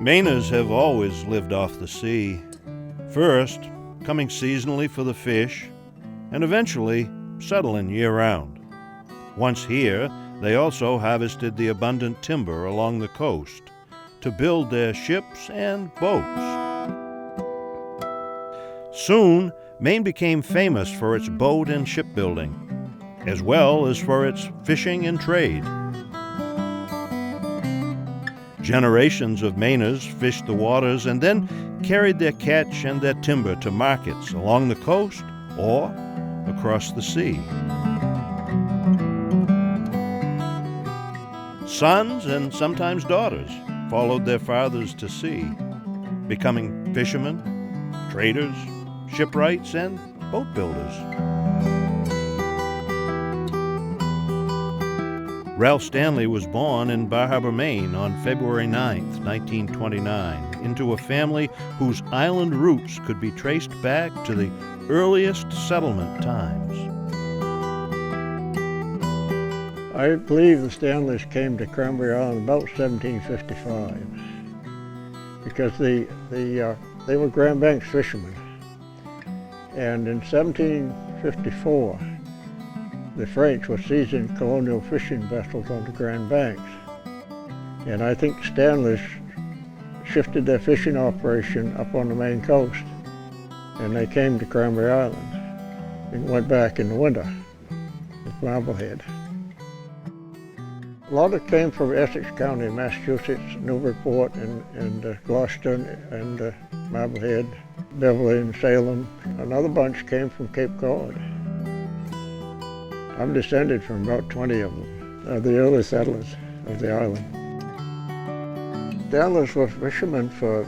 Mainers have always lived off the sea, first coming seasonally for the fish, and eventually settling year-round. Once here, they also harvested the abundant timber along the coast to build their ships and boats. Soon, Maine became famous for its boat and shipbuilding, as well as for its fishing and trade. Generations of Mainers fished the waters and then carried their catch and their timber to markets along the coast or across the sea. Sons and sometimes daughters followed their fathers to sea, becoming fishermen, traders, shipwrights, and boat builders. Ralph Stanley was born in Bar Harbor, Maine on February 9, 1929, into a family whose island roots could be traced back to the earliest settlement times. I believe the Stanleys came to Cranberry Island about 1755 because they were Grand Banks fishermen. And in 1754, the French were seizing colonial fishing vessels on the Grand Banks. And I think Stanley's shifted their fishing operation up on the Maine coast. And they came to Cranberry Island and went back in the winter with Marblehead. A lot of it came from Essex County, Massachusetts, Newburyport, and Gloucester, and Marblehead, Beverly, and Salem. Another bunch came from Cape Cod. I'm descended from about 20 of them, the early settlers of the island. Stanleys were fishermen for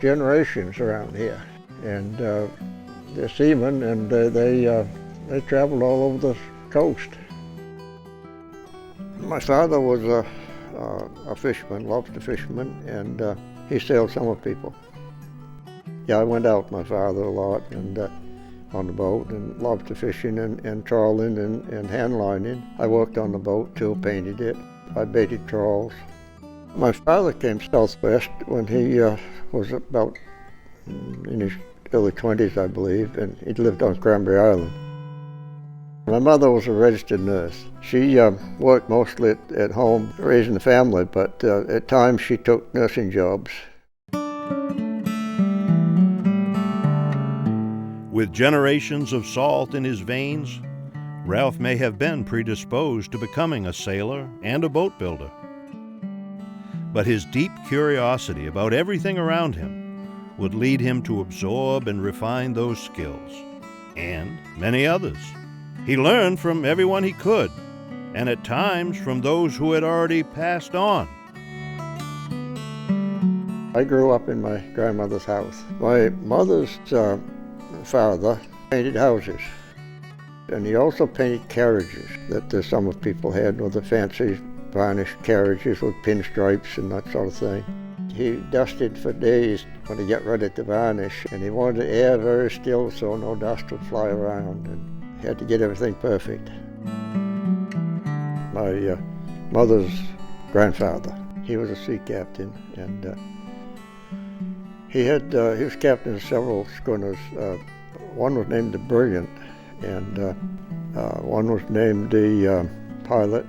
generations around here, and they're seamen, and they traveled all over the coast. My father was a fisherman, lobster fisherman, and he sailed summer people. Yeah, I went out with my father a lot and on the boat and lobster fishing and trawling and hand lining. I worked on the boat too, painted it. I baited trawls. My father came southwest when he was about in his early 20s, I believe, and he lived on Cranberry Island. My mother was a registered nurse. She worked mostly at home raising the family, but at times she took nursing jobs. With generations of salt in his veins, Ralph may have been predisposed to becoming a sailor and a boat builder. But his deep curiosity about everything around him would lead him to absorb and refine those skills, and many others. He learned from everyone he could, and at times from those who had already passed on. I grew up in my grandmother's house. My mother's father painted houses, and he also painted carriages that the summer people had with the fancy varnished carriages with pinstripes and that sort of thing. He dusted for days when he got ready to varnish, and he wanted the air very still so no dust would fly around, and he had to get everything perfect. My mother's grandfather, he was a sea captain, and he was captain of several schooners. One was named the Brilliant, and one was named the Pilot,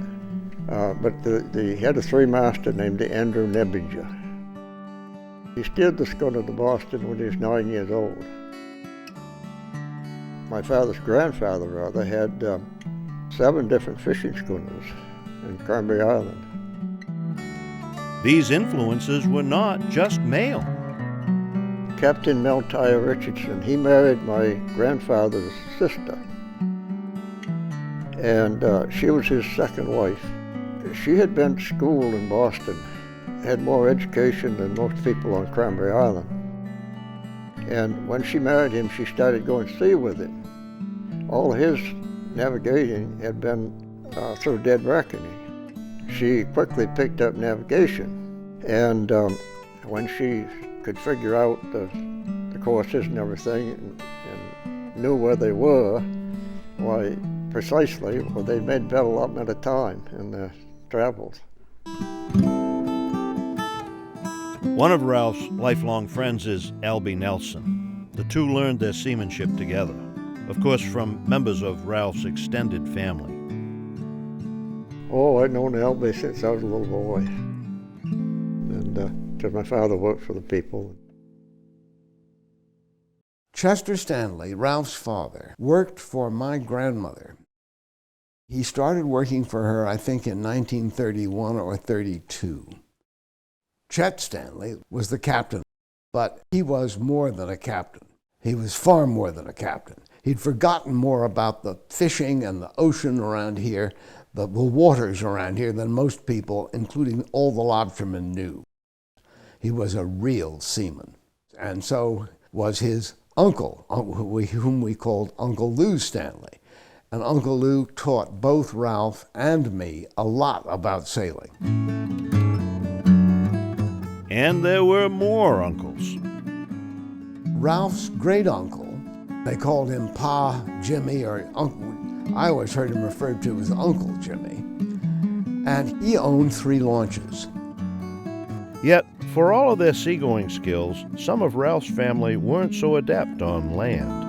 but he had a three-master named the Andrew Nebinger. He steered the schooner to Boston when he was 9 years old. My father's grandfather, had 7 different fishing schooners in Cranberry Island. These influences were not just male. Captain Meltire Richardson, he married my grandfather's sister, and she was his second wife. She had been to school in Boston, had more education than most people on Cranberry Island. And when she married him, she started going to sea with him. All his navigating had been through dead reckoning. She quickly picked up navigation, and when she could figure out the courses and everything and knew where they were, why, precisely, well, they made better allotment of time in their travels. One of Ralph's lifelong friends is Albie Neilson. The two learned their seamanship together, of course from members of Ralph's extended family. Oh, I'd known Albie since I was a little boy, and because my father worked for the people. Chester Stanley, Ralph's father, worked for my grandmother. He started working for her, I think, in 1931 or 32. Chet Stanley was the captain, but he was more than a captain. He was far more than a captain. He'd forgotten more about the fishing and the ocean around here, the waters around here, than most people, including all the lobstermen, knew. He was a real seaman. And so was his uncle, whom we called Uncle Lou Stanley. And Uncle Lou taught both Ralph and me a lot about sailing. And there were more uncles. Ralph's great uncle, they called him Pa Jimmy, or Uncle. I always heard him referred to as Uncle Jimmy. And he owned 3 launches. Yet, for all of their seagoing skills, some of Ralph's family weren't so adept on land.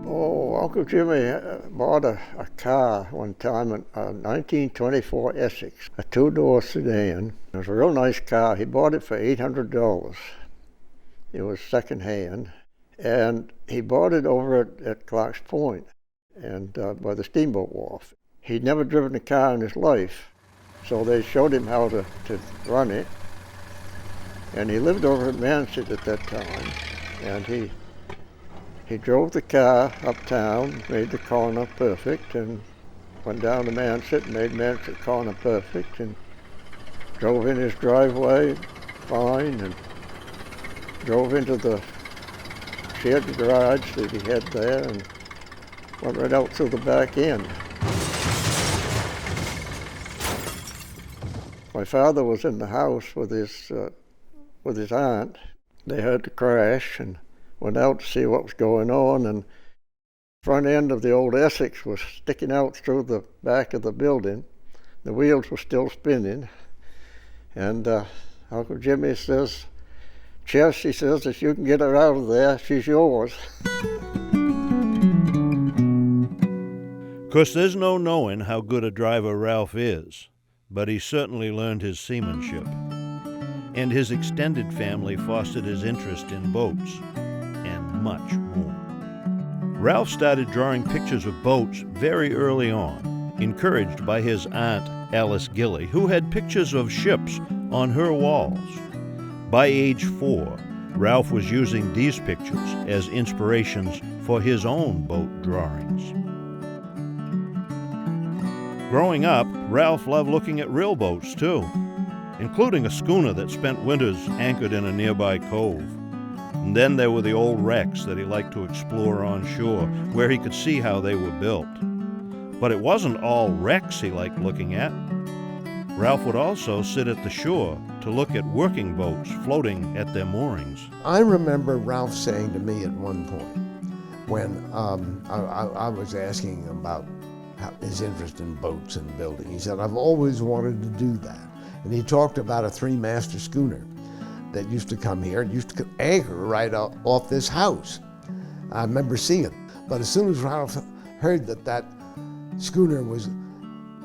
Oh, Uncle Jimmy bought a car one time, a 1924 Essex, a 2-door sedan. It was a real nice car. He bought it for $800. It was secondhand, and he bought it over at Clark's Point and by the steamboat wharf. He'd never driven a car in his life, so they showed him how to run it. And he lived over at Manchester at that time, and he drove the car uptown, made the corner perfect, and went down to Manchester and made Manchester corner perfect, and drove in his driveway fine, and drove into the shed garage that he had there, and went right out through the back end. My father was in the house with his aunt. They heard the crash and went out to see what was going on, and the front end of the old Essex was sticking out through the back of the building. The wheels were still spinning, and Uncle Jimmy says, "Chess," he says, "if you can get her out of there, she's yours." Of course, there's no knowing how good a driver Ralph is, but he certainly learned his seamanship. And his extended family fostered his interest in boats, and much more. Ralph started drawing pictures of boats very early on, encouraged by his aunt Alice Gilly, who had pictures of ships on her walls. By age 4, Ralph was using these pictures as inspirations for his own boat drawings. Growing up, Ralph loved looking at real boats too, including a schooner that spent winters anchored in a nearby cove. And then there were the old wrecks that he liked to explore on shore, where he could see how they were built. But it wasn't all wrecks he liked looking at. Ralph would also sit at the shore to look at working boats floating at their moorings. I remember Ralph saying to me at one point, when I was asking him about his interest in boats and building, he said, "I've always wanted to do that." And he talked about a 3-master schooner that used to come here. It used to anchor right off this house. I remember seeing it. But as soon as Ralph heard that schooner was,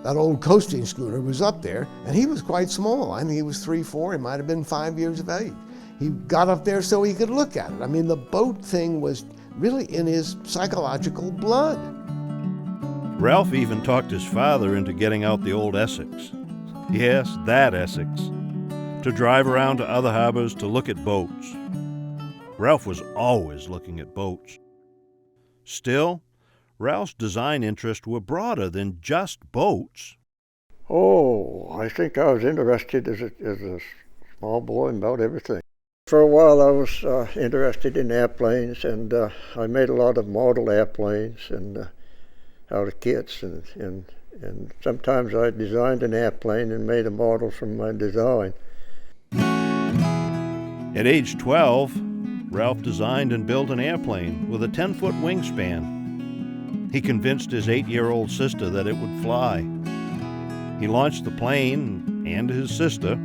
that old coasting schooner was up there, and he was quite small. I think he was 3, 4, he might have been 5 years of age. He got up there so he could look at it. I mean, the boat thing was really in his psychological blood. Ralph even talked his father into getting out the old Essex. Yes, that Essex. To drive around to other harbors to look at boats. Ralph was always looking at boats. Still, Ralph's design interests were broader than just boats. Oh, I think I was interested as a small boy in about everything. For a while I was interested in airplanes, and I made a lot of model airplanes and out of kits, and sometimes I designed an airplane and made a model from my design. At age 12, Ralph designed and built an airplane with a 10-foot wingspan. He convinced his 8-year-old sister that it would fly. He launched the plane and his sister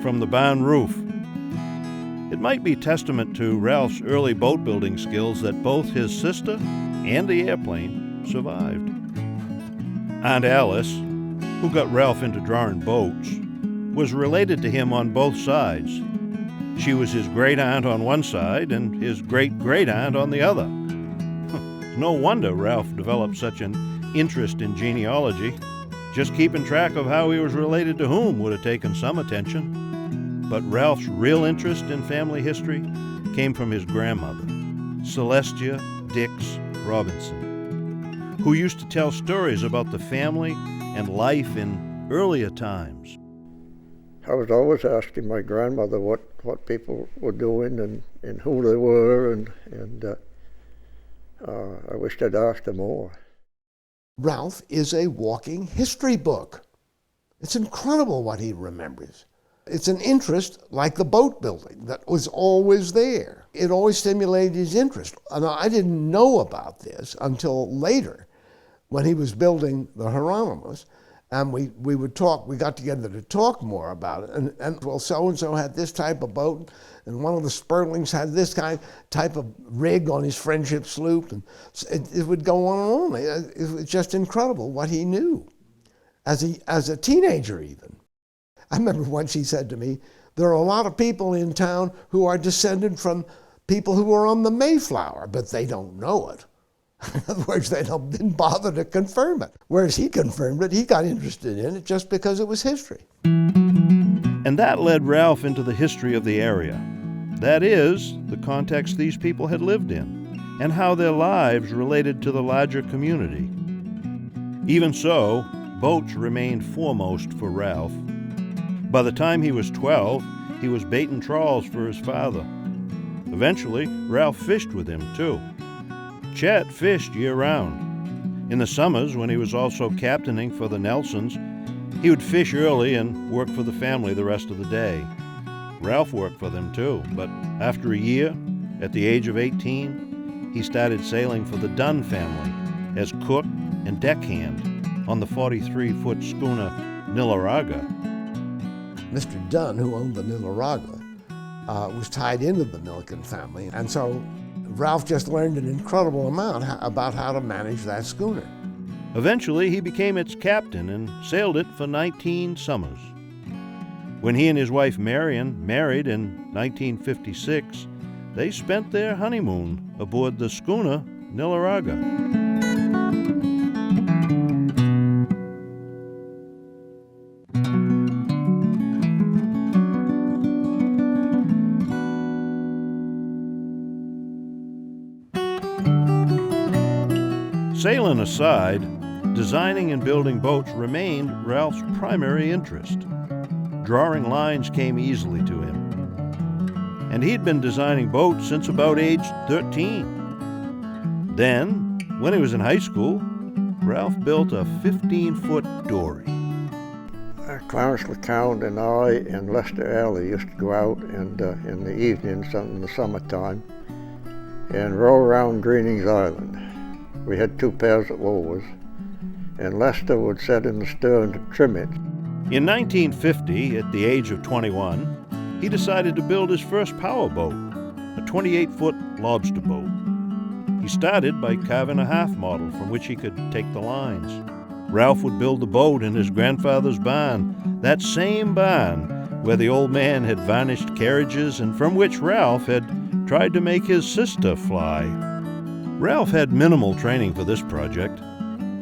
from the barn roof. It might be testament to Ralph's early boat building skills that both his sister and the airplane survived. Aunt Alice, who got Ralph into drawing boats, was related to him on both sides. She was his great-aunt on one side and his great-great-aunt on the other. No wonder Ralph developed such an interest in genealogy. Just keeping track of how he was related to whom would have taken some attention. But Ralph's real interest in family history came from his grandmother, Celestia Dix Robinson, who used to tell stories about the family and life in earlier times. I was always asking my grandmother what people were doing and who they were, and I wished I'd asked her more. Ralph is a walking history book. It's incredible what he remembers. It's an interest like the boat building that was always there. It always stimulated his interest. And I didn't know about this until later when he was building the Hieronymus. And we would talk, we got together to talk more about it. And well, so-and-so had this type of boat, and one of the Sperlings had this type of rig on his friendship sloop. And it would go on and on. It was just incredible what he knew as a teenager even. I remember once he said to me, there are a lot of people in town who are descended from people who were on the Mayflower, but they don't know it. In other words, they didn't bother to confirm it. Whereas he confirmed it, he got interested in it just because it was history. And that led Ralph into the history of the area. That is, the context these people had lived in, and how their lives related to the larger community. Even so, boats remained foremost for Ralph. By the time he was 12, he was baiting trawls for his father. Eventually, Ralph fished with him, too. Chet fished year-round. In the summers, when he was also captaining for the Neilsons, he would fish early and work for the family the rest of the day. Ralph worked for them too, but after a year, at the age of 18, he started sailing for the Dunn family as cook and deckhand on the 43-foot schooner Nillaraga. Mr. Dunn, who owned the Nillaraga, was tied into the Milliken family, and so Ralph just learned an incredible amount about how to manage that schooner. Eventually, he became its captain and sailed it for 19 summers. When he and his wife Marion married in 1956, they spent their honeymoon aboard the schooner Nillaraga. Sailing aside, designing and building boats remained Ralph's primary interest. Drawing lines came easily to him. And he'd been designing boats since about age 13. Then, when he was in high school, Ralph built a 15-foot dory. Clarence LeCount and I and Lester Alley used to go out and in the evenings in the summertime and row around Greening's Island. We had 2 pairs of oars, and Lester would sit in the stern to trim it. In 1950, at the age of 21, he decided to build his first powerboat, a 28-foot lobster boat. He started by carving a half model from which he could take the lines. Ralph would build the boat in his grandfather's barn, that same barn where the old man had varnished carriages and from which Ralph had tried to make his sister fly. Ralph had minimal training for this project,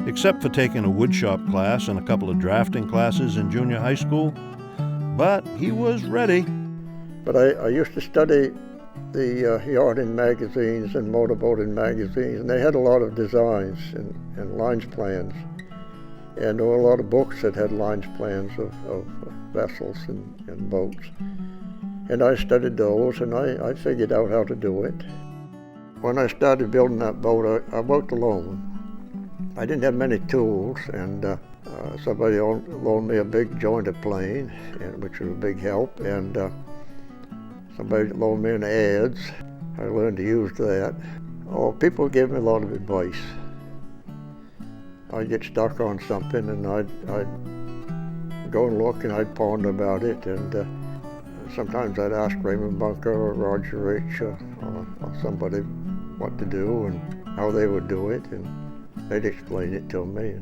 except for taking a woodshop class and a couple of drafting classes in junior high school, but he was ready. But I used to study the yachting magazines and motorboating magazines, and they had a lot of designs and lines plans. And there were a lot of books that had lines plans of vessels and boats. And I studied those, and I figured out how to do it. When I started building that boat, I worked alone. I didn't have many tools, and somebody loaned me a big jointed plane, which was a big help, and somebody loaned me an adze. I learned to use that. Oh, people gave me a lot of advice. I'd get stuck on something, and I'd go and look, and I'd ponder about it, and sometimes I'd ask Raymond Bunker or Roger Rich or somebody what to do and how they would do it, and they'd explain it to me.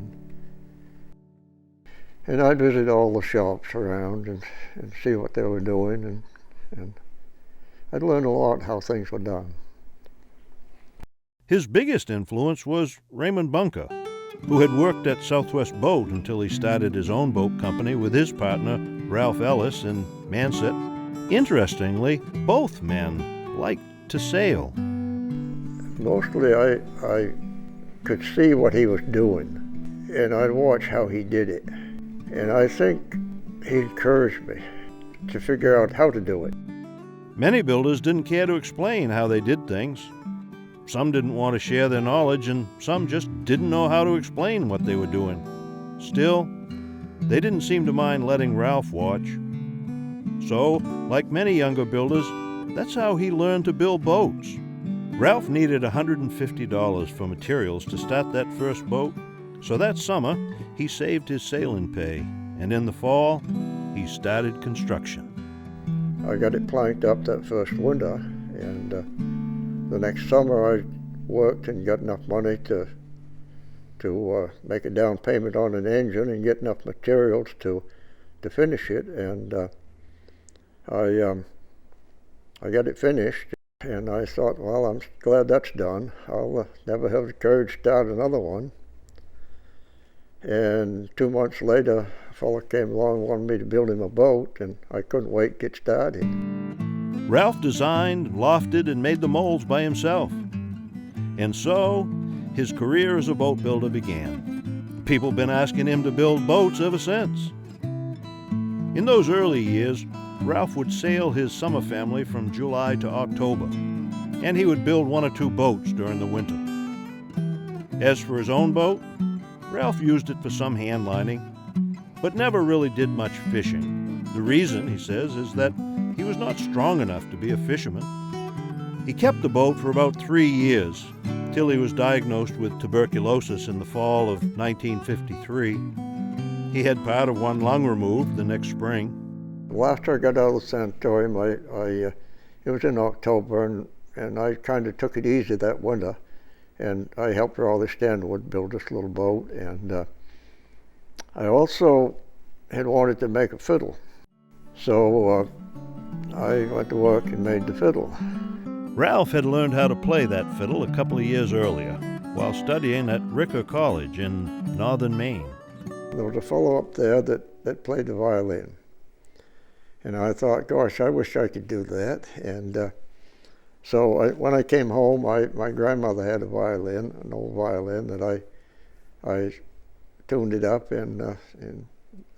And I'd visit all the shops around and see what they were doing, and I'd learn a lot how things were done. His biggest influence was Raymond Bunker, who had worked at Southwest Boat until he started his own boat company with his partner, Ralph Ellis, in Manset. Interestingly, both men liked to sail. Mostly I could see what he was doing, and I'd watch how he did it. And I think he encouraged me to figure out how to do it. Many builders didn't care to explain how they did things. Some didn't want to share their knowledge, and some just didn't know how to explain what they were doing. Still, they didn't seem to mind letting Ralph watch. So, like many younger builders, that's how he learned to build boats. Ralph needed $150 for materials to start that first boat, so that summer he saved his sailing pay, and in the fall he started construction. I got it planked up that first winter, and the next summer I worked and got enough money to make a down payment on an engine and get enough materials to finish it, and I got it finished, and I thought, well, I'm glad that's done. I'll never have the courage to start another one. And 2 months later, a fellow came along and wanted me to build him a boat, and I couldn't wait to get started. Ralph designed, lofted, and made the molds by himself. And so, his career as a boat builder began. People have been asking him to build boats ever since. In those early years, Ralph would sail his summer family from July to October, and he would build 1 or 2 boats during the winter. As for his own boat, Ralph used it for some hand lining, but never really did much fishing. The reason, he says, is that he was not strong enough to be a fisherman. He kept the boat for about 3 years, till he was diagnosed with tuberculosis in the fall of 1953. He had part of one lung removed the next spring. Well, after I got out of the sanatorium, it was in October, and I kind of took it easy that winter, and I helped Raleigh Stanwood build this little boat, and I also had wanted to make a fiddle. So I went to work and made the fiddle. Ralph had learned how to play that fiddle a couple of years earlier, while studying at Ricker College in northern Maine. There was a fellow up there that played the violin. And I thought, gosh, I wish I could do that. And so when I came home, my grandmother had a violin, an old violin, that I tuned it up, and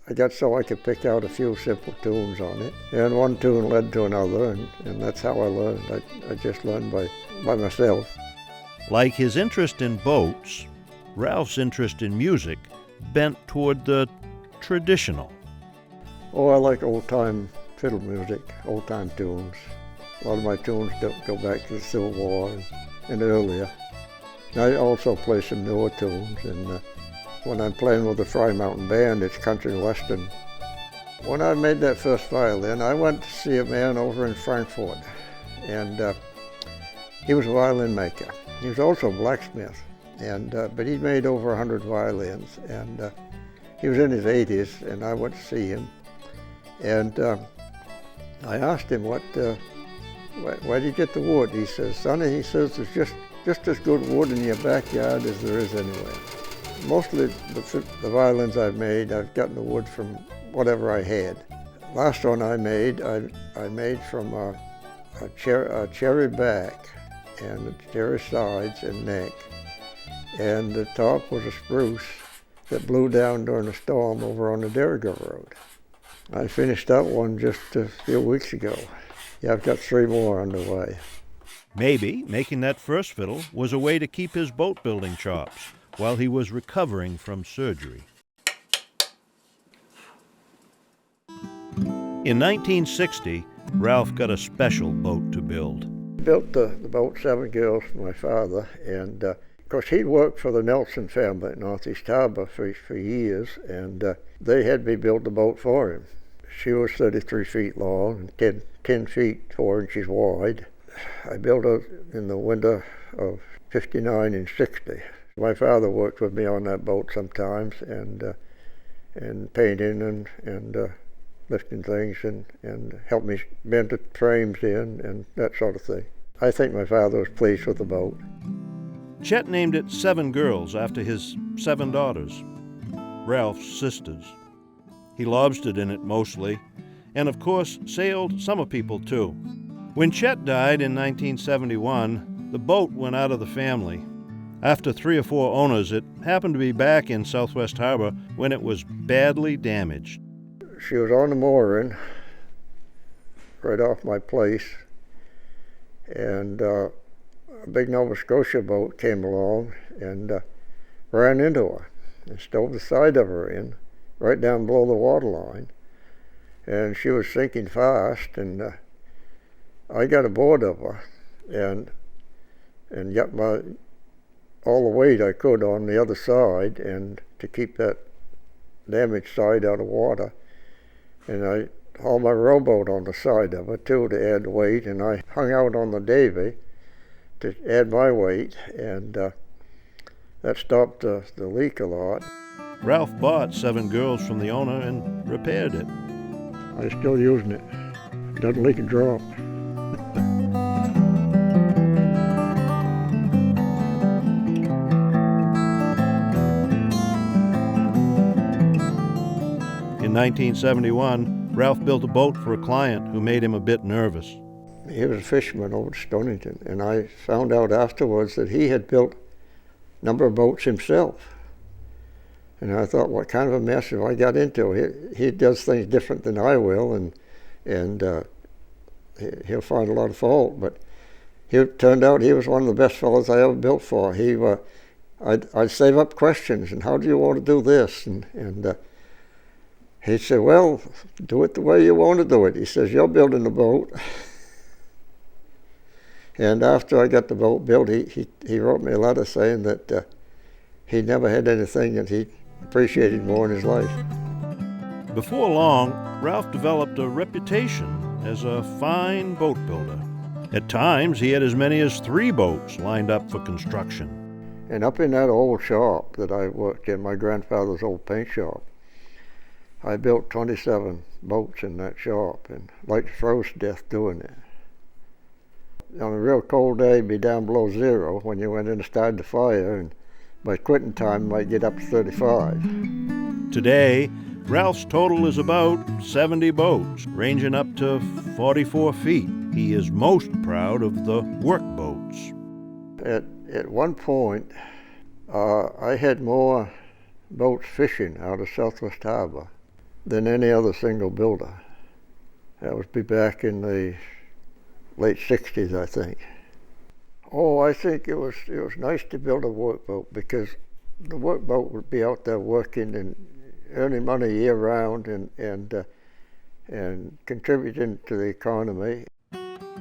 I got so I could pick out a few simple tunes on it. And one tune led to another, and that's how I learned. I just learned by myself. Like his interest in boats, Ralph's interest in music bent toward the traditional. Oh, I like old-time fiddle music, old-time tunes. A lot of my tunes go back to the Civil War and earlier. I also play some newer tunes, and when I'm playing with the Fry Mountain Band, it's country and western. When I made that first violin, I went to see a man over in Frankfort, and he was a violin maker. He was also a blacksmith, but he'd made over 100 violins, and he was in his 80s, and I went to see him. And I asked him, why did you get the wood? He says, Sonny, he says, there's just as good wood in your backyard as there is anywhere. Mostly the violins I've made, I've gotten the wood from whatever I had. Last one I made from a cherry back and cherry sides and neck. And the top was a spruce that blew down during a storm over on the Derrigo Road. I finished that one just a few weeks ago. Yeah, I've got 3 more underway. Maybe making that first fiddle was a way to keep his boat building chops while he was recovering from surgery. In 1960, Ralph got a special boat to build. I built the boat 7 girls for my father, and of course he'd worked for the Neilson family at Northeast Harbor for years, and they had me build the boat for him. She was 33 feet long and 10 feet 4 inches wide. I built her in the winter of 59 and 60. My father worked with me on that boat sometimes, and painting and lifting things and helped me bend the frames in and that sort of thing. I think my father was pleased with the boat. Chet named it 7 Girls after his 7 daughters, Ralph's sisters. He lobstered in it mostly, and of course sailed summer people too. When Chet died in 1971, the boat went out of the family. After 3 or 4 owners, it happened to be back in Southwest Harbor when it was badly damaged. She was on the mooring right off my place, and a big Nova Scotia boat came along and ran into her and stove the side of her in, right down below the waterline. And she was sinking fast, and I got aboard of her and got all the weight I could on the other side, and to keep that damaged side out of water. And I hauled my rowboat on the side of it too to add weight, and I hung out on the davy to add my weight, and that stopped the leak a lot. Ralph bought 7 Girls from the owner and repaired it. I'm still using it. Doesn't leak a drop. In 1971, Ralph built a boat for a client who made him a bit nervous. He was a fisherman over at Stonington, and I found out afterwards that he had built a number of boats himself. And I thought, what kind of a mess have I got into? He does things different than I will, and he'll find a lot of fault. But it turned out he was one of the best fellows I ever built for. I'd save up questions, and how do you want to do this? And he said, well, do it the way you want to do it. He says, you're building the boat. And after I got the boat built, he wrote me a letter saying that he never had anything that he appreciated more in his life. Before long, Ralph developed a reputation as a fine boat builder. At times, he had as many as 3 boats lined up for construction. And up in that old shop that I worked in, my grandfather's old paint shop, I built 27 boats in that shop, and like to froze to death doing it. On a real cold day, it'd be down below 0 when you went in and started the fire, and by quitting time, it might get up to 35. Today, Ralph's total is about 70 boats, ranging up to 44 feet. He is most proud of the work boats. At one point, I had more boats fishing out of Southwest Harbor than any other single builder. That would be back in the late 60s, I think. Oh, I think it was nice to build a workboat, because the workboat would be out there working and earning money year round and contributing to the economy.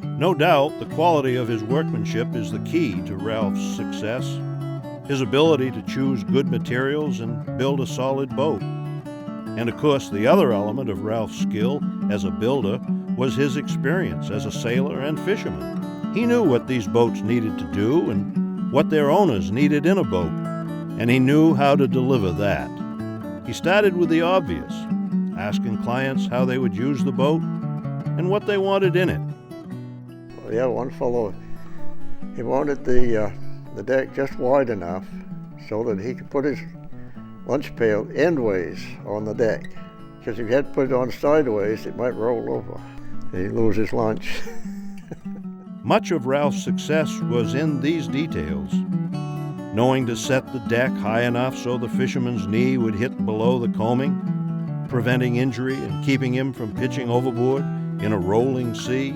No doubt, the quality of his workmanship is the key to Ralph's success. His ability to choose good materials and build a solid boat. And of course, the other element of Ralph's skill as a builder was his experience as a sailor and fisherman. He knew what these boats needed to do and what their owners needed in a boat, and he knew how to deliver that. He started with the obvious, asking clients how they would use the boat and what they wanted in it. Well, yeah, one fellow, he wanted the deck just wide enough so that he could put his lunch pail endways on the deck, because if you had to put it on sideways, it might roll over and he'd lose his lunch. Much of Ralph's success was in these details. Knowing to set the deck high enough so the fisherman's knee would hit below the coaming, preventing injury and keeping him from pitching overboard in a rolling sea.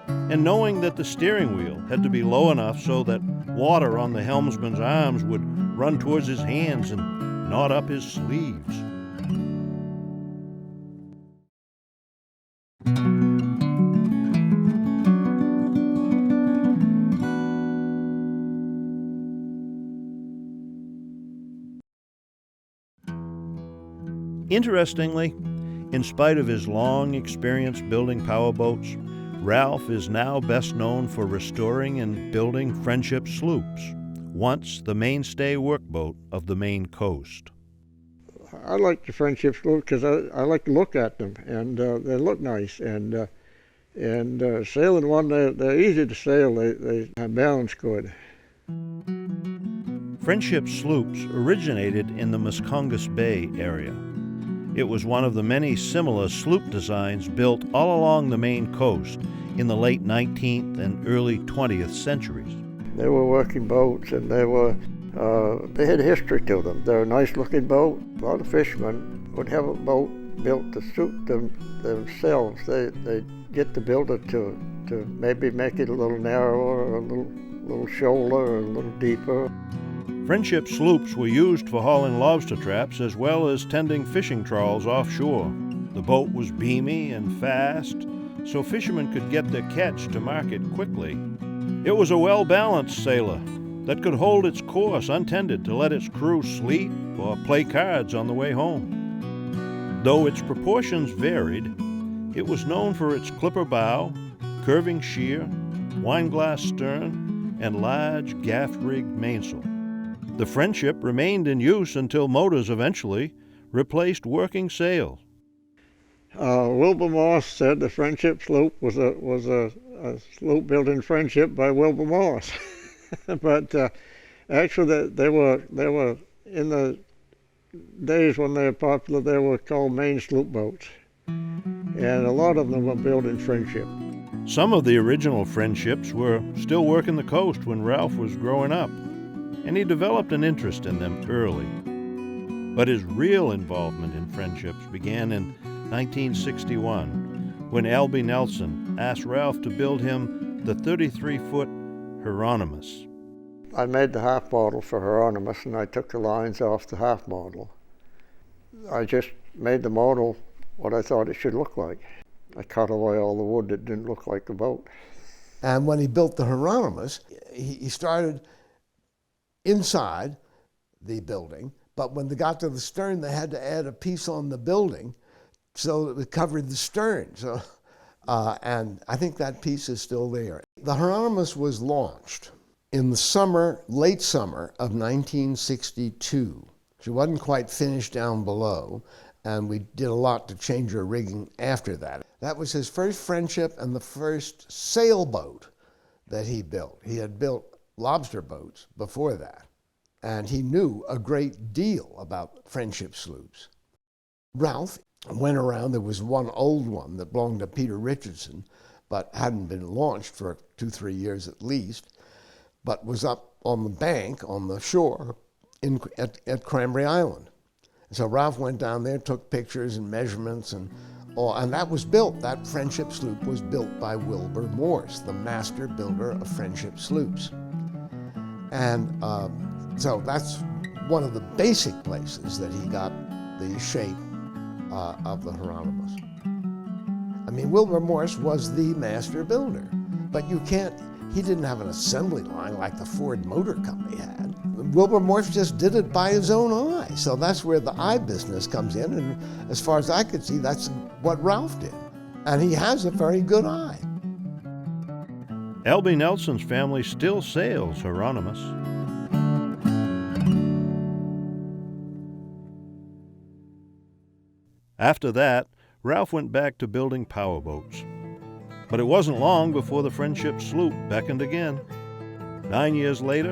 And knowing that the steering wheel had to be low enough so that water on the helmsman's arms would run towards his hands and not up his sleeves. Interestingly, In spite of his long experience building powerboats, Ralph is now best known for restoring and building Friendship sloops, once the mainstay workboat of the Maine coast. I like the Friendship sloop because I like to look at them, and they look nice. And sailing one, they're easy to sail. They balance good. Friendship sloops originated in the Muscongas Bay area. It was one of the many similar sloop designs built all along the Maine coast in the late 19th and early 20th centuries. They were working boats, and they had history to them. They're a nice-looking boat. A lot of fishermen would have a boat built to suit themselves. They get the builder to maybe make it a little narrower, a little shoulder, or a little deeper. Friendship sloops were used for hauling lobster traps as well as tending fishing trawls offshore. The boat was beamy and fast, so fishermen could get their catch to market quickly. It was a well-balanced sailor that could hold its course untended to let its crew sleep or play cards on the way home. Though its proportions varied, it was known for its clipper bow, curving sheer, wineglass stern, and large gaff-rigged mainsail. The Friendship remained in use until motors eventually replaced working sails. Wilbur Morse said the Friendship sloop was a sloop built in Friendship by Wilbur Morse. But actually, they were in the days when they were popular. They were called Maine sloop boats, and a lot of them were built in Friendship. Some of the original Friendships were still working the coast when Ralph was growing up, and he developed an interest in them early. But his real involvement in Friendships began in 1961, when Albie Neilson asked Ralph to build him the 33-foot Hieronymus. I made the half model for Hieronymus, and I took the lines off the half model. I just made the model what I thought it should look like. I cut away all the wood that didn't look like a boat. And when he built the Hieronymus, he started inside the building, but when they got to the stern, they had to add a piece on the building so that it covered the stern. So, and I think that piece is still there. The Hieronymus was launched in the summer, late summer of 1962. She wasn't quite finished down below, and we did a lot to change her rigging after that. That was his first Friendship and the first sailboat that he built. He had built lobster boats before that, and he knew a great deal about Friendship sloops. Ralph went around. There was one old one that belonged to Peter Richardson, but hadn't been launched for 2-3 years at least, but was up on the bank, on the shore at Cranberry Island. So Ralph went down there, took pictures and measurements, and that was built. That Friendship sloop was built by Wilbur Morse, the master builder of Friendship sloops. And so that's one of the basic places that he got the shape of the Hieronymus. I mean, Wilbur Morse was the master builder, but he didn't have an assembly line like the Ford Motor Company had. Wilbur Morse just did it by his own eye. So that's where the eye business comes in, and as far as I could see, that's what Ralph did. And he has a very good eye. Albie Neilson's family still sails Hieronymus. After that, Ralph went back to building powerboats. But it wasn't long before the Friendship sloop beckoned again. 9 years later,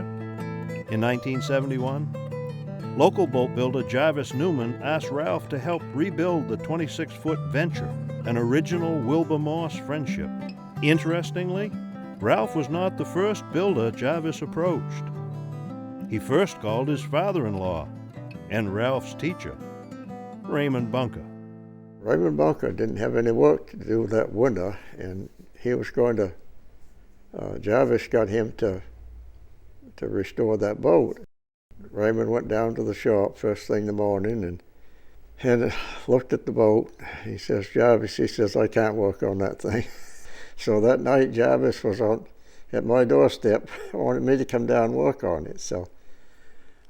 in 1971, local boat builder Jarvis Newman asked Ralph to help rebuild the 26-foot Venture, an original Wilbur Morse Friendship. Interestingly, Ralph was not the first builder Jarvis approached. He first called his father-in-law and Ralph's teacher, Raymond Bunker. Raymond Bunker didn't have any work to do that winter, and he was going to, Jarvis got him to restore that boat. Raymond went down to the shop first thing in the morning and looked at the boat. He says, Jarvis, he says, I can't work on that thing. So that night, Jarvis was at my doorstep, wanted me to come down and work on it. So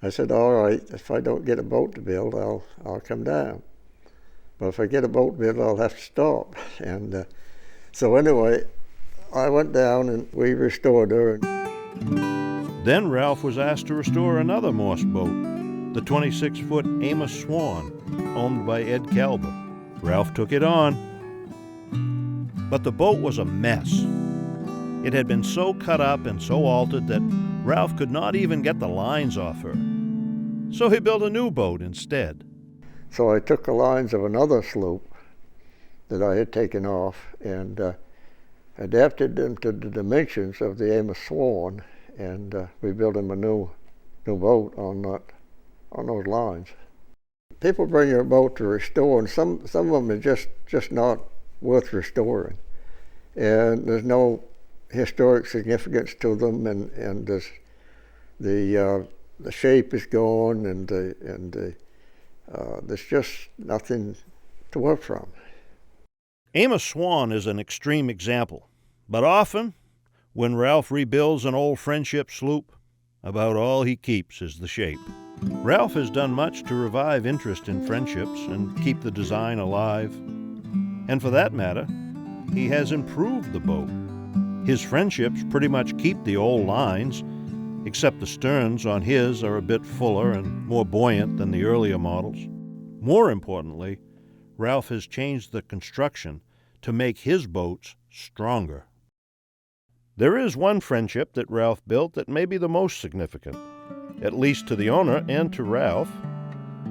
I said, all right, if I don't get a boat to build, I'll come down. But if I get a boat built, I'll have to stop. And so anyway, I went down and we restored her. Then Ralph was asked to restore another Morse boat, the 26-foot Amos Swan, owned by Ed Kalber. Ralph took it on. But the boat was a mess. It had been so cut up and so altered that Ralph could not even get the lines off her. So he built a new boat instead. So I took the lines of another sloop that I had taken off and adapted them to the dimensions of the Amos Swan, and we built him a new boat on those lines. People bring their boat to restore, and some of them are just not worth restoring, and there's no historic significance to them, and the shape is gone, and there's just nothing to work from. Amos Swan is an extreme example, but often, when Ralph rebuilds an old friendship sloop, about all he keeps is the shape. Ralph has done much to revive interest in friendships and keep the design alive. And for that matter, he has improved the boat. His friendships pretty much keep the old lines, except the sterns on his are a bit fuller and more buoyant than the earlier models. More importantly, Ralph has changed the construction to make his boats stronger. There is one friendship that Ralph built that may be the most significant, at least to the owner and to Ralph,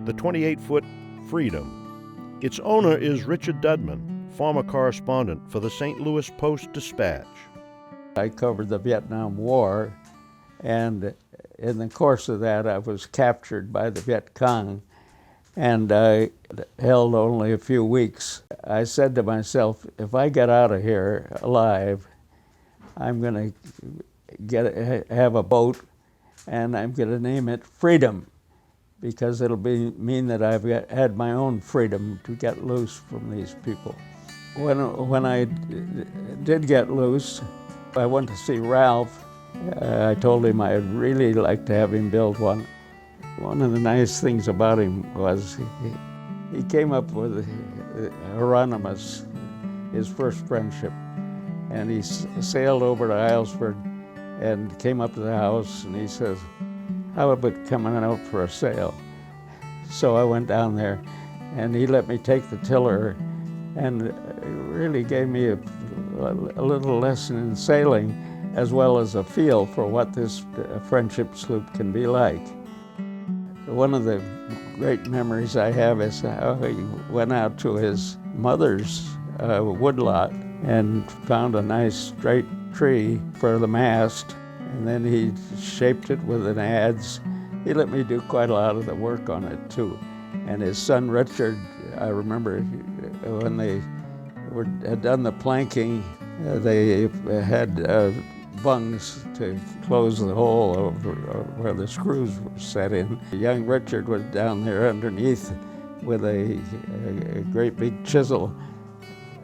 the 28-foot Freedom. Its owner is Richard Dudman, former correspondent for the St. Louis Post-Dispatch. I covered the Vietnam War, and in the course of that I was captured by the Viet Cong, and I held only a few weeks. I said to myself, if I get out of here alive, I'm going to have a boat, and I'm going to name it Freedom, because it'll mean that I've had my own freedom to get loose from these people. When I did get loose, I went to see Ralph. I told him I'd really like to have him build one. One of the nice things about him was he came up with Hieronymus, his first friendship, and he sailed over to Islesford and came up to the house, and he says, how about coming out for a sail? So I went down there, and he let me take the tiller, and really gave me a little lesson in sailing, as well as a feel for what this friendship sloop can be like. One of the great memories I have is how he went out to his mother's woodlot and found a nice straight tree for the mast, and then he shaped it with an adze. He let me do quite a lot of the work on it too. And his son Richard, I remember when they had done the planking, they had bungs to close the hole over where the screws were set in. Young Richard was down there underneath with a great big chisel,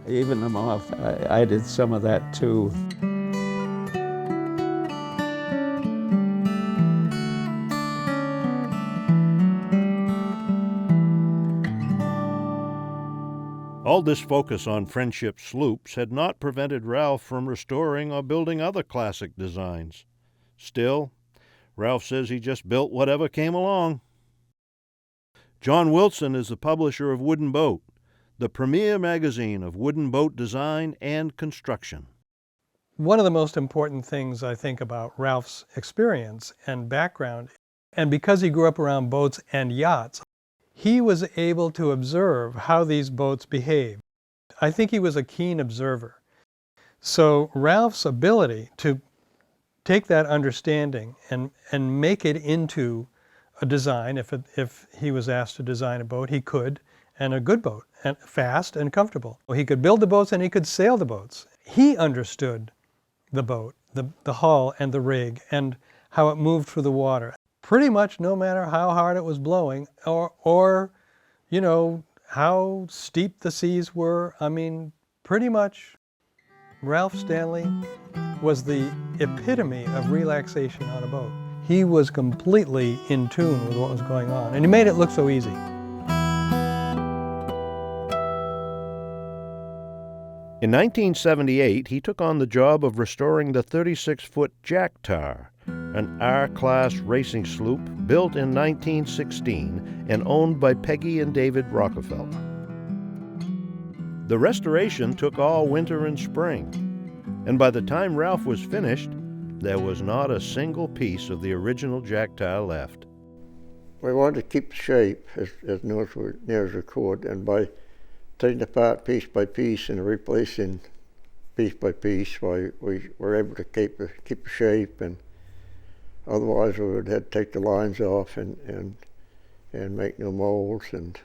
even them off. I did some of that too. All this focus on friendship sloops had not prevented Ralph from restoring or building other classic designs. Still, Ralph says he just built whatever came along. John Wilson is the publisher of Wooden Boat, the premier magazine of wooden boat design and construction. One of the most important things I think about Ralph's experience and background, and because he grew up around boats and yachts, he was able to observe how these boats behave. I think he was a keen observer. So Ralph's ability to take that understanding and make it into a design, if he was asked to design a boat, he could, and a good boat, and fast and comfortable. He could build the boats and he could sail the boats. He understood the boat, the hull and the rig, and how it moved through the water. Pretty much no matter how hard it was blowing or you know, how steep the seas were. I mean, pretty much Ralph Stanley was the epitome of relaxation on a boat. He was completely in tune with what was going on, and he made it look so easy. In 1978, he took on the job of restoring the 36-foot Jack Tar, an R-class racing sloop built in 1916 and owned by Peggy and David Rockefeller. The restoration took all winter and spring, and by the time Ralph was finished, there was not a single piece of the original Jack Tar left. We wanted to keep the shape as near as we could, and by taking it apart piece by piece and replacing piece by piece, we were able to keep the shape, and otherwise we would have to take the lines off and make new molds. And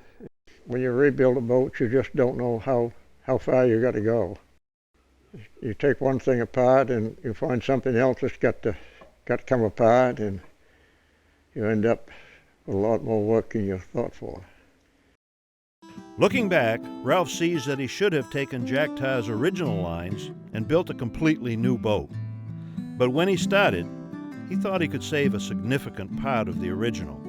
when you rebuild a boat, you just don't know how far you got to go. You take one thing apart and you find something else that's got to come apart, and you end up with a lot more work than you thought for. Looking back, Ralph sees that he should have taken Jack Tar's original lines and built a completely new boat. But when he started, he thought he could save a significant part of the original.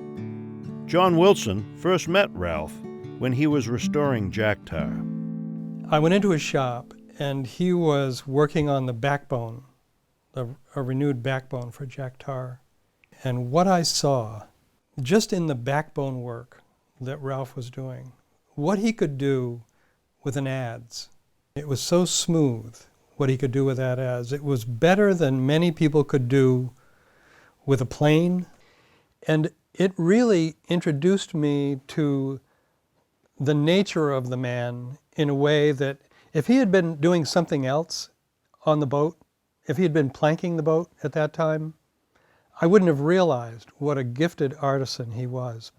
John Wilson first met Ralph when he was restoring Jack Tar. I went into his shop, and he was working on the backbone, a renewed backbone for Jack Tar. And what I saw, just in the backbone work that Ralph was doing, what he could do with an adze. It was so smooth, what he could do with that adze. It was better than many people could do with a plane. And it really introduced me to the nature of the man in a way that if he had been doing something else on the boat, if he had been planking the boat at that time, I wouldn't have realized what a gifted artisan he was.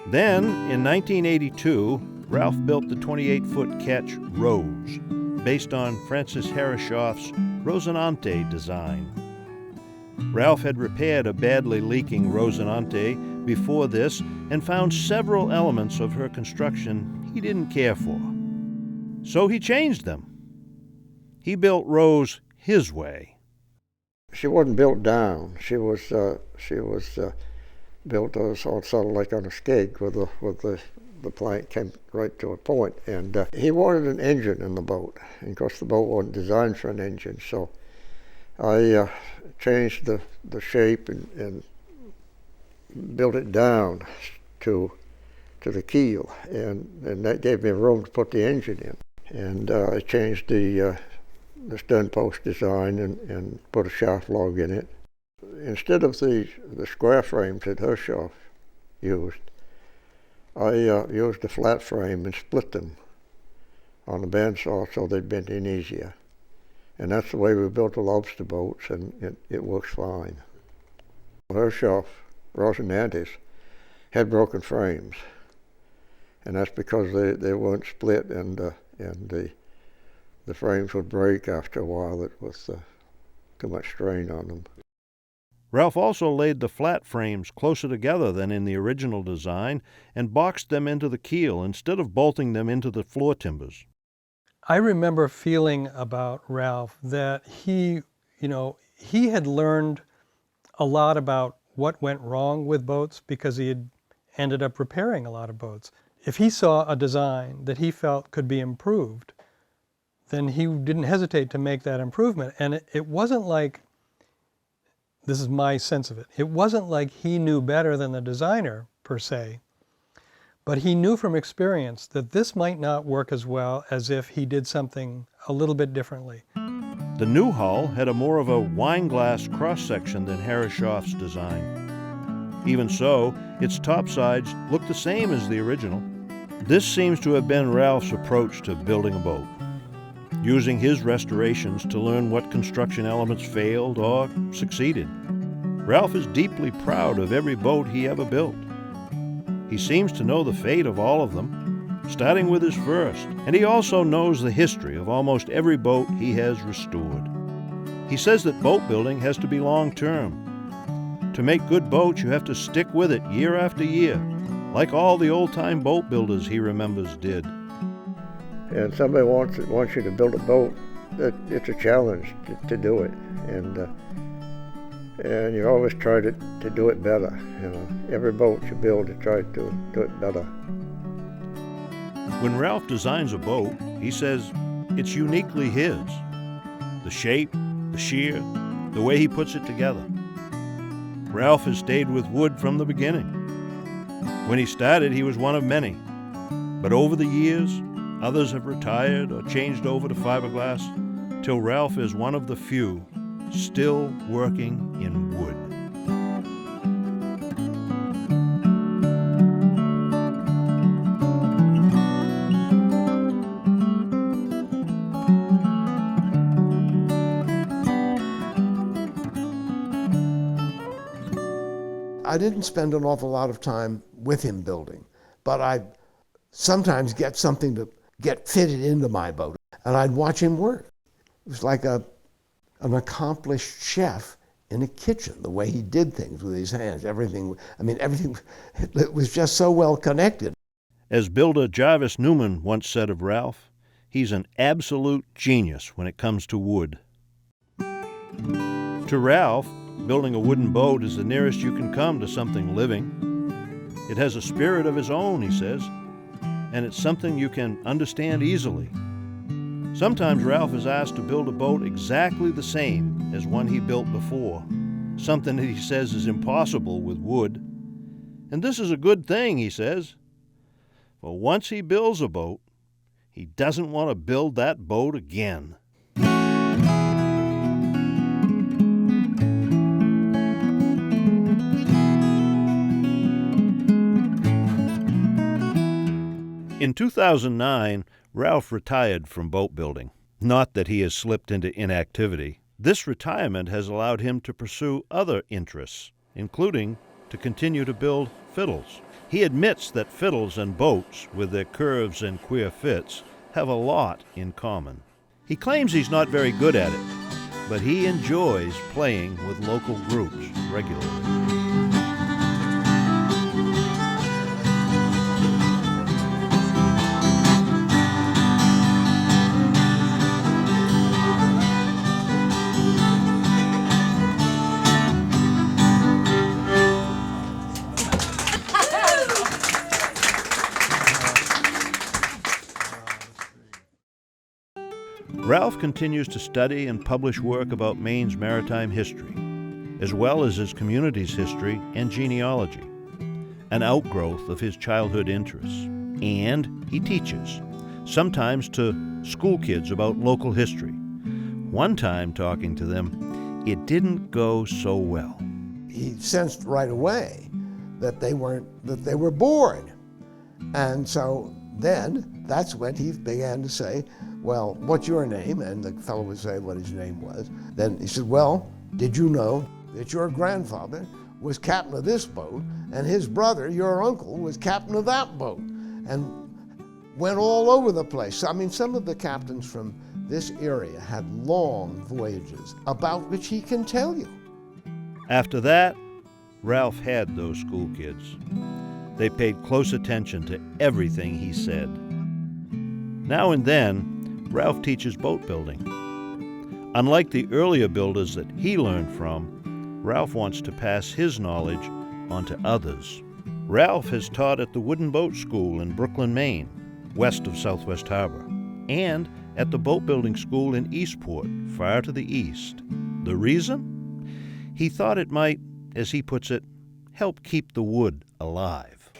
Then, in 1982, Ralph built the 28-foot ketch Rose, based on Francis Herreshoff's Rosinante design. Ralph had repaired a badly leaking Rosinante before this and found several elements of her construction he didn't care for. So he changed them. He built Rose his way. She wasn't built down. She was built sort of like on a skeg with the plank came right to a point. And he wanted an engine in the boat. And of course the boat wasn't designed for an engine, so I changed the shape and built it down to the keel, and that gave me room to put the engine in. And I changed the stern post design and put a shaft log in it. Instead of the square frames that Herreshoff used, I used a flat frame and split them on the bandsaw so they'd bend in easier. And that's the way we built the lobster boats, and it works fine. Herreshoff Rosinantes had broken frames, and that's because they weren't split, and the frames would break after a while. It was too much strain on them. Ralph also laid the flat frames closer together than in the original design and boxed them into the keel instead of bolting them into the floor timbers. I remember feeling about Ralph that he had learned a lot about what went wrong with boats because he had ended up repairing a lot of boats. If he saw a design that he felt could be improved, then he didn't hesitate to make that improvement. And it wasn't like, this is my sense of it, it wasn't like he knew better than the designer per se, but he knew from experience that this might not work as well as if he did something a little bit differently. The new hull had a more of a wine glass cross-section than Herreshoff's design. Even so, its topsides looked the same as the original. This seems to have been Ralph's approach to building a boat, using his restorations to learn what construction elements failed or succeeded. Ralph is deeply proud of every boat he ever built. He seems to know the fate of all of them, starting with his first, and he also knows the history of almost every boat he has restored. He says that boat building has to be long-term. To make good boats, you have to stick with it year after year, like all the old-time boat builders he remembers did. And somebody wants you to build a boat, it's a challenge to do it, and you always try to do it better. Every boat you build, you try to do it better. When Ralph designs a boat, he says, It's uniquely his. The shape, the shear, the way he puts it together. Ralph has stayed with wood from the beginning. When he started, he was one of many. But over the years, others have retired or changed over to fiberglass, till Ralph is one of the few still working in wood. I didn't spend an awful lot of time with him building, but I'd sometimes get something to get fitted into my boat, and I'd watch him work. It was like an accomplished chef in a kitchen, the way he did things with his hands. Everything it was just so well connected. As builder Jarvis Newman once said of Ralph, he's an absolute genius when it comes to wood. To Ralph, building a wooden boat is the nearest you can come to something living. It has a spirit of its own, he says, and it's something you can understand easily. Sometimes Ralph is asked to build a boat exactly the same as one he built before, something that he says is impossible with wood. And this is a good thing, he says. For once he builds a boat, he doesn't want to build that boat again. In 2009, Ralph retired from boat building. Not that he has slipped into inactivity. This retirement has allowed him to pursue other interests, including to continue to build fiddles. He admits that fiddles and boats, with their curves and queer fits, have a lot in common. He claims he's not very good at it, but he enjoys playing with local groups regularly. Ralph continues to study and publish work about Maine's maritime history, as well as his community's history and genealogy, an outgrowth of his childhood interests. And he teaches, sometimes to school kids about local history. One time talking to them, it didn't go so well. He sensed right away that they were bored. And so then that's when he began to say, well, what's your name? And the fellow would say what his name was. Then he said, well, did you know that your grandfather was captain of this boat, and his brother, your uncle, was captain of that boat? And went all over the place. I mean, some of the captains from this area had long voyages about which he can tell you. After that, Ralph had those school kids. They paid close attention to everything he said. Now and then, Ralph teaches boat building. Unlike the earlier builders that he learned from, Ralph wants to pass his knowledge on to others. Ralph has taught at the Wooden Boat School in Brooklyn, Maine, west of Southwest Harbor, and at the Boat Building School in Eastport, far to the east. The reason? He thought it might, as he puts it, help keep the wood alive.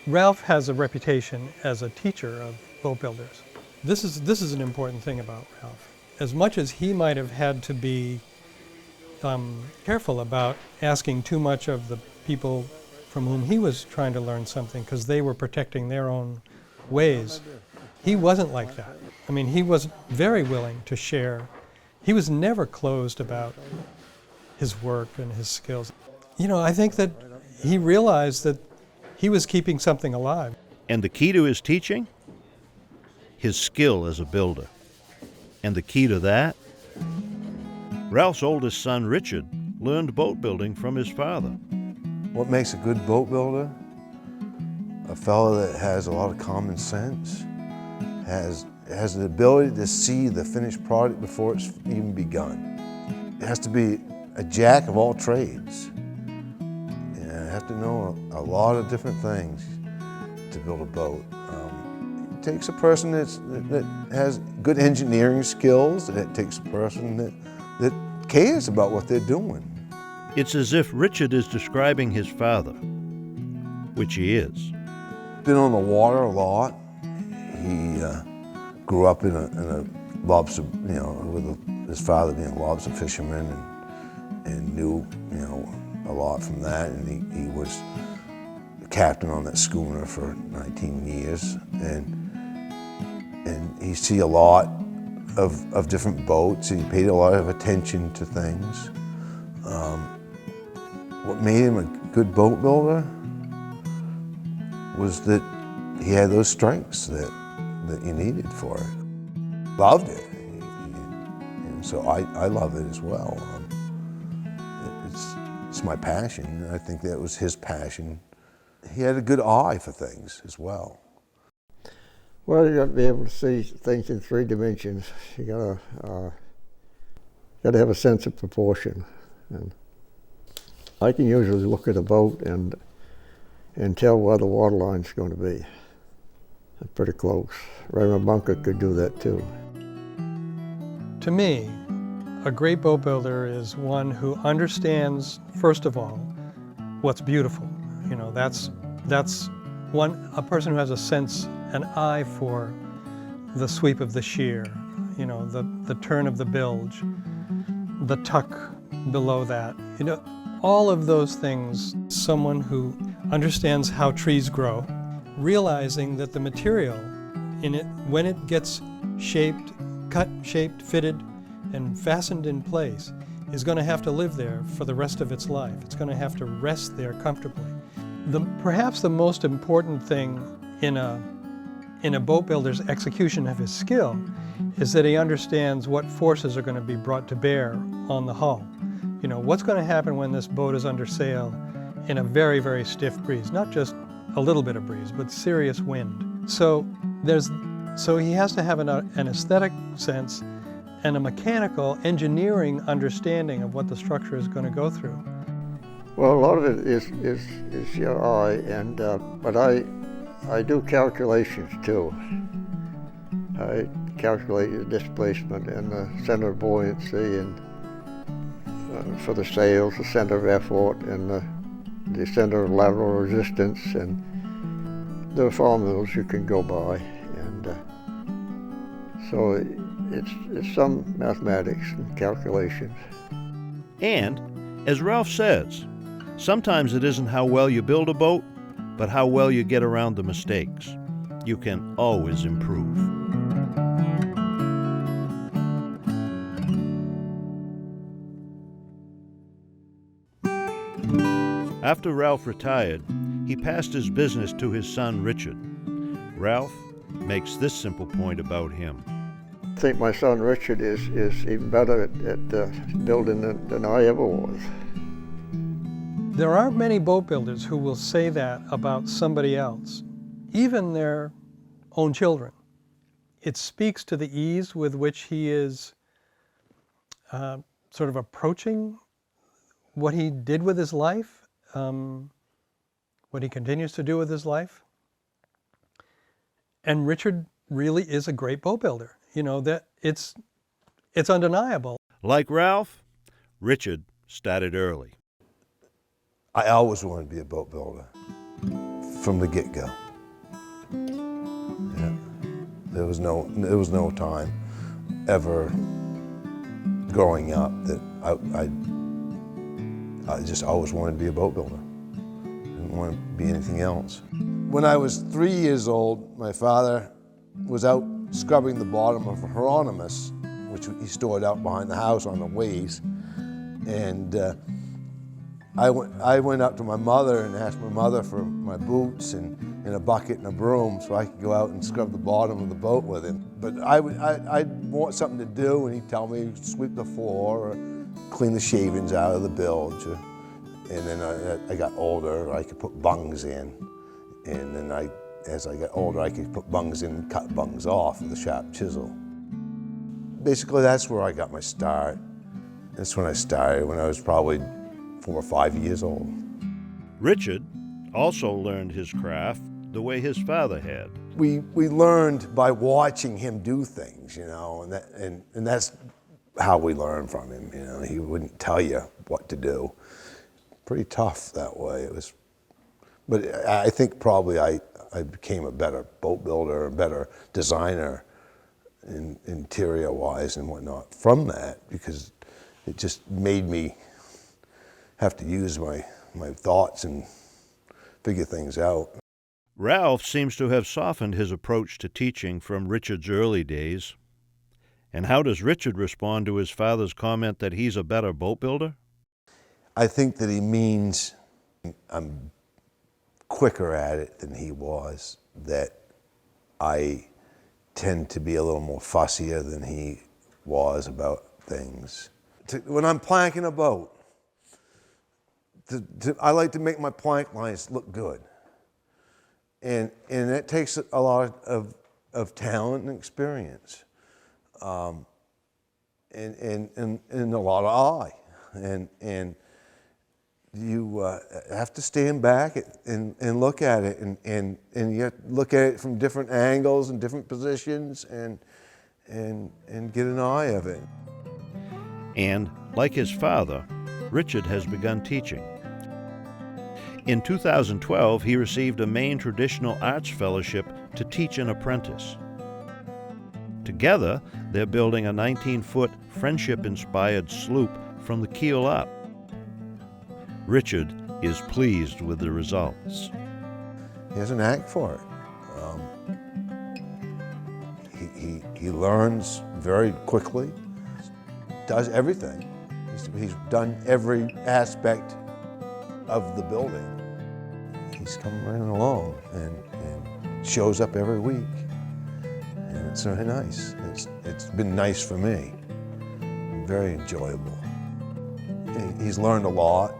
Ralph has a reputation as a teacher of boat builders. This is an important thing about Ralph. As much as he might have had to be careful about asking too much of the people from whom he was trying to learn something because they were protecting their own ways, he wasn't like that. I mean, he was very willing to share. He was never closed about his work and his skills. You know, I think that he realized that he was keeping something alive. And the key to his teaching? His skill as a builder. And the key to that? Ralph's oldest son, Richard, learned boat building from his father. What makes a good boat builder? A fellow that has a lot of common sense, has the ability to see the finished product before it's even begun. It has to be a jack of all trades. You have to know a lot of different things to build a boat. It takes a person that has good engineering skills. It takes a person that cares about what they're doing. It's as if Richard is describing his father, which he is. Been on the water a lot. He grew up in a lobster, with his father being a lobster fisherman, and knew, a lot from that. And he was the captain on that schooner for 19 years, and he see a lot of different boats, and he paid a lot of attention to things. What made him a good boat builder was that he had those strengths that you needed for it. Loved it, and so I love it as well. It's my passion, and I think that was his passion. He had a good eye for things as well. Well, you got to be able to see things in 3 dimensions. You got to have a sense of proportion. And I can usually look at a boat and tell where the water line's going to be. It's pretty close. Raymond Bunker could do that too. To me, a great boat builder is one who understands, first of all, what's beautiful. That's a person who has a sense, an eye for the sweep of the sheer, the turn of the bilge, the tuck below that. All of those things, someone who understands how trees grow, realizing that the material in it, when it gets shaped, cut, shaped, fitted, and fastened in place, is going to have to live there for the rest of its life. It's going to have to rest there comfortably. Perhaps the most important thing in a boat builder's execution of his skill is that he understands what forces are going to be brought to bear on the hull. What's going to happen when this boat is under sail in a very, very stiff breeze, not just a little bit of breeze, but serious wind. So he has to have an aesthetic sense and a mechanical engineering understanding of what the structure is going to go through. Well, a lot of it is your eye, but I do calculations too. I calculate the displacement and the center of buoyancy, and for the sails, the center of effort, and the center of lateral resistance, and there are formulas you can go by, and so it's some mathematics and calculations. And, as Ralph says, sometimes it isn't how well you build a boat, but how well you get around the mistakes. You can always improve. After Ralph retired, he passed his business to his son Richard. Ralph makes this simple point about him. I think my son Richard is even better at building than I ever was. There aren't many boat builders who will say that about somebody else, even their own children. It speaks to the ease with which he is sort of approaching what he did with his life, what he continues to do with his life. And Richard really is a great boat builder. That it's undeniable. Like Ralph, Richard started early. I always wanted to be a boat builder from the get-go. Yeah. There was no time ever growing up that I just always wanted to be a boat builder. Didn't want to be anything else. When I was 3 years old, my father was out scrubbing the bottom of a Hieronymus, which he stored out behind the house on the ways. And I went up to my mother and asked my mother for my boots and a bucket and a broom so I could go out and scrub the bottom of the boat with him. But I'd want something to do, and he'd tell me to sweep the floor or clean the shavings out of the bilge. And then I got older, I could put bungs in. And then as I got older, I could put bungs in and cut bungs off with a sharp chisel. Basically, that's where I got my start. That's when I started, when I was probably 4 or 5 years old. Richard also learned his craft the way his father had. we learned by watching him do things, you know, and that's how we learned from him. You know, he wouldn't tell you what to do. Pretty tough that way. It was, but I think probably I became a better boat builder, a better designer, interior-wise and whatnot from that, because it just made me have to use my thoughts and figure things out. Ralph seems to have softened his approach to teaching from Richard's early days. And how does Richard respond to his father's comment that he's a better boat builder? I think that he means I'm quicker at it than he was, that I tend to be a little more fussier than he was about things. When I'm planking a boat, I like to make my plank lines look good. And that takes a lot of talent and experience, and a lot of eye, and you have to stand back and look at it, and you have to look at it from different angles and different positions, and get an eye of it. And, like his father, Richard has begun teaching. In 2012, he received a Maine Traditional Arts Fellowship to teach an apprentice. Together, they're building a 19-foot friendship-inspired sloop from the keel up. Richard is pleased with the results. He has an knack for it. He learns very quickly, does everything. He's done every aspect of the building. He's come right along and shows up every week, and it's very nice. It's been nice for me, very enjoyable. He's learned a lot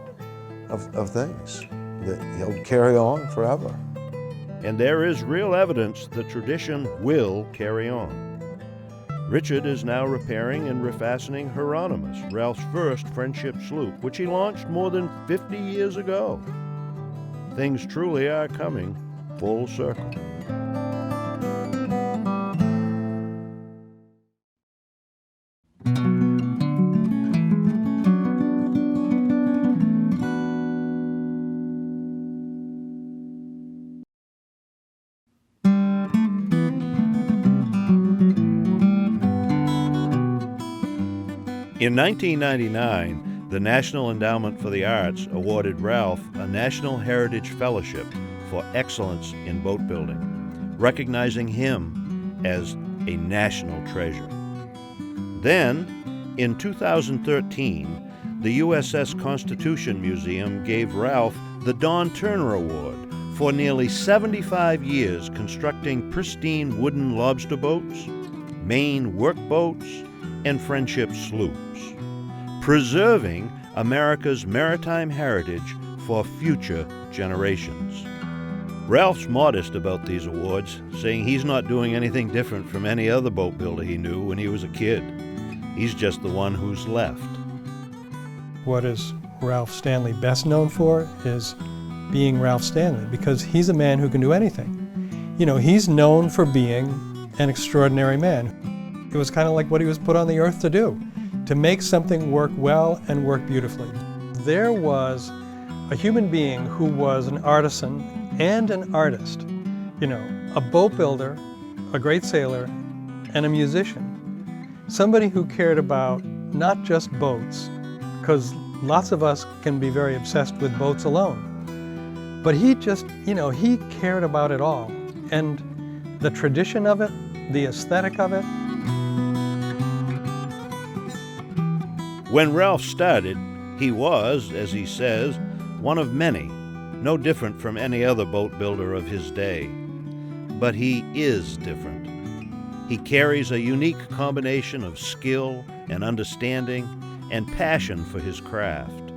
of things that he'll carry on forever. And there is real evidence that tradition will carry on. Richard is now repairing and refastening Hieronymus, Ralph's first friendship sloop, which he launched more than 50 years ago. Things truly are coming full circle. In 1999, the National Endowment for the Arts awarded Ralph a National Heritage Fellowship for excellence in boat building, recognizing him as a national treasure. Then, in 2013, the USS Constitution Museum gave Ralph the Don Turner Award for nearly 75 years constructing pristine wooden lobster boats, Maine workboats, and friendship sloops, preserving America's maritime heritage for future generations. Ralph's modest about these awards, saying he's not doing anything different from any other boat builder he knew when he was a kid. He's just the one who's left. What is Ralph Stanley best known for is being Ralph Stanley, because he's a man who can do anything. You know, he's known for being an extraordinary man. It was kind of like what he was put on the earth to do, to make something work well and work beautifully. There was a human being who was an artisan and an artist, you know, a boat builder, a great sailor, and a musician. Somebody who cared about not just boats, because lots of us can be very obsessed with boats alone, but he just, you know, he cared about it all. And the tradition of it, the aesthetic of it. When Ralph started, he was, as he says, one of many, no different from any other boat builder of his day. But he is different. He carries a unique combination of skill and understanding and passion for his craft.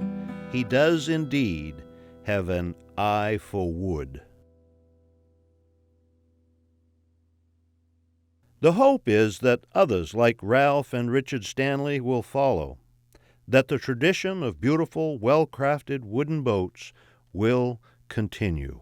He does indeed have an eye for wood. The hope is that others like Ralph and Richard Stanley will follow, that the tradition of beautiful, well-crafted wooden boats will continue.